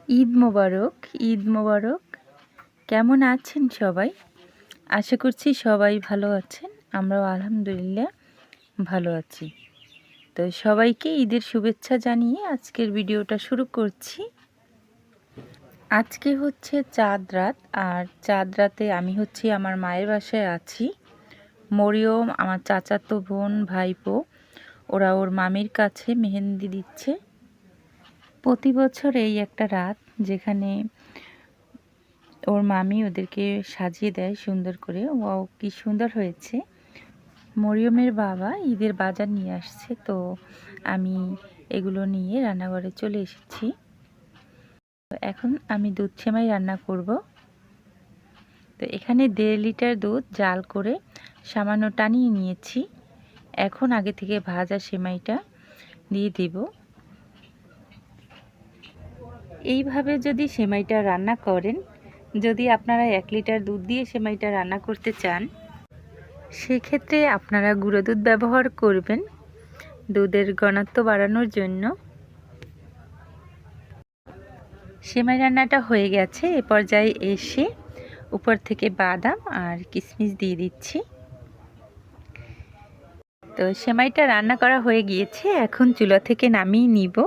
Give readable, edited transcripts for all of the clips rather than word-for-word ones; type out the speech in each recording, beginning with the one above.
ঈদ মোবারক, ঈদ মোবারক। কেমন আছেন সবাই? আশা করছি সবাই ভালো আছেন। আমরাও আলহামদুলিল্লাহ ভালো আছি। তো সবাইকে ঈদের শুভেচ্ছা জানিয়ে আজকের ভিডিওটা শুরু করছি। আজকে হচ্ছে চাঁদ রাত, আর চাঁদ রাতে আমি হচ্ছি আমার মায়ের বাসায় আছি। মরিয়ম, আমার চাচাতো বোন, ভাইপো, ওরা ওর মামির কাছে মেহেন্দি দিচ্ছে। প্রতি বছর এই একটা রাত যেখানে ওর মামি ওদেরকে সাজিয়ে দেয় সুন্দর করে। ও কি সুন্দর হয়েছে। মরিয়মের বাবা ঈদের বাজার নিয়ে আসছে, তো আমি এগুলো নিয়ে রান্নাঘরে চলে এসেছি। এখন আমি দুধ সেমাই রান্না করব। তো এখানে 1.5 লিটার দুধ জাল করে সামান্য টানিয়ে নিয়েছি। এখন আগে থেকে ভাজা সেমাইটা দিয়ে দিব। এইভাবে যদি সেমাইটা রান্না করেন, যদি আপনারা 1 লিটার দুধ দিয়ে সেমাইটা রান্না করতে চান, সেক্ষেত্রে আপনারা গুঁড়ো দুধ ব্যবহার করবেন দুধের ঘনত্ব বাড়ানোর জন্য। সেমাই রান্নাটা হয়ে গেছে। এ পর্যায়ে এসে উপর থেকে বাদাম আর কিশমিশ দিয়ে দিচ্ছি। তো সেমাইটা রান্না করা হয়ে গিয়েছে, এখন চুলা থেকে নামিয়ে নিব।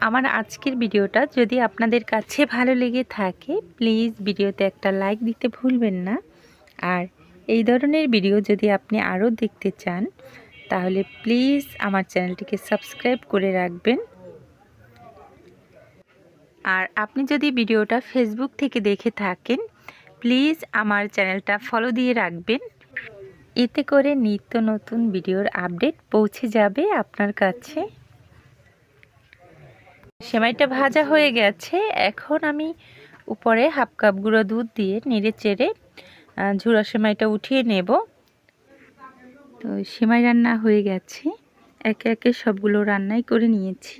আমার আজকের ভিডিওটা যদি আপনাদের কাছে ভালো লেগে থাকে, প্লিজ ভিডিওতে একটা লাইক দিতে ভুলবেন না। আর এই ধরনের ভিডিও যদি আপনি আরও দেখতে চান, তাহলে প্লিজ আমার চ্যানেলটিকে সাবস্ক্রাইব করে রাখবেন। আর আপনি যদি ভিডিওটা ফেসবুক থেকে দেখে থাকেন, প্লিজ আমার চ্যানেলটা ফলো দিয়ে রাখবেন। এতে করে নিত্য নতুন ভিডিওর আপডেট পৌঁছে যাবে আপনার কাছে। সেমাইটা ভাজা হয়ে গেছে। এখন আমি উপরে 1/2 কাপ গুঁড়ো দুধ দিয়ে নেড়ে চেড়ে ঝুরা সেমাইটা উঠিয়ে নেব। তো সেমাই রান্না হয়ে গেছে। একে একে সবগুলো রান্নাই করে নিয়েছি।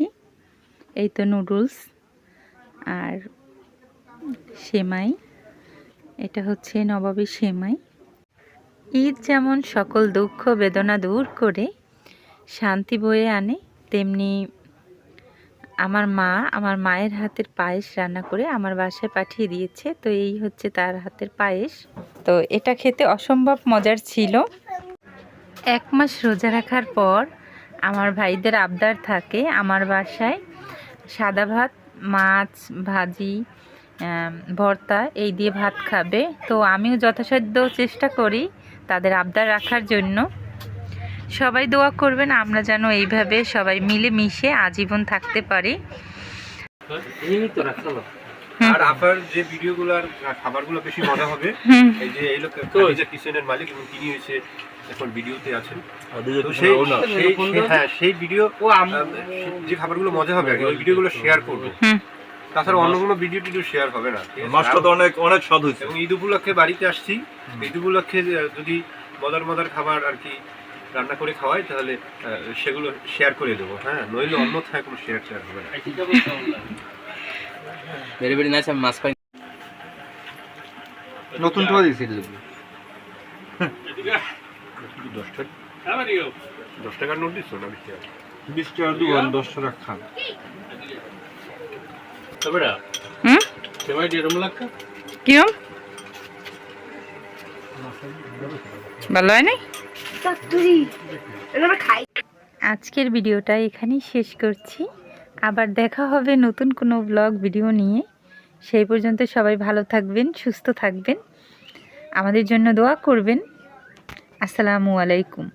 এই তো নুডলস আর সেমাই, এটা হচ্ছে নবাবী সেমাই। ঈদ যেমন সকল দুঃখ বেদনা দূর করে শান্তি বয়ে আনে, তেমনি আমার মা আমার মায়ের হাতের পায়েস রান্না করে আমার বাসায় পাঠিয়ে দিয়েছে। তো এই হচ্ছে তার হাতের পায়েস। তো এটা খেতে অসম্ভব মজার ছিল। 1 মাস রোজা রাখার পর আমার ভাইদের আবদার থাকে আমার বাসায় সাদা ভাত, মাছ ভাজি, ভর্তা এই দিয়ে ভাত খাবে। তো আমিও যথাসাধ্য চেষ্টা করি তাদের আবদার রাখার জন্য। সবাই দোয়া করবেন আমরা যেন এইভাবে সবাই মিলে মিশে আজীবন থাকতে পারি। আর আপনার যে ভিডিওগুলোর খাবারগুলো বেশি মজা হবে, এই যে এই লোক যে কিচেনের মালিক এবং তিনি হচ্ছে এখন ভিডিওতে আছেন, সেই ভিডিও যে খাবারগুলো মজা হবে ওই ভিডিওগুলো শেয়ার করবো। তাছাড়া অন্য কোনো ভিডিও টিডিও শেয়ার হবে না। মাছটা তো অনেক অনেক স্বাদ হয়েছে। এবং ঈদ উপলক্ষে বাড়িতে আসছি, ঈদ উপলক্ষে যদি মজার মজার খাবার আর কি রান্না করে খাওয়াই, তাহলে সেগুলো শেয়ার করে দেবো। হ্যাঁ, নইলে অন্যথায় কোনো শেয়ার হবে না। Very very nice. আমি মাছ পাই নতুন টাকা দিয়েছি 10 টাকার নোট দিচ্ছ না? 20 টাকা দেবেন, 10 টাকা খান। কিরম ভালো হয় নাই? আজকের ভিডিওটা এখানেই শেষ করছি। আবার দেখা হবে নতুন কোনো ব্লগ ভিডিও নিয়ে। সেই পর্যন্ত সবাই ভালো থাকবেন, সুস্থ থাকবেন, আমাদের জন্য দোয়া করবেন। আসসালামু আলাইকুম।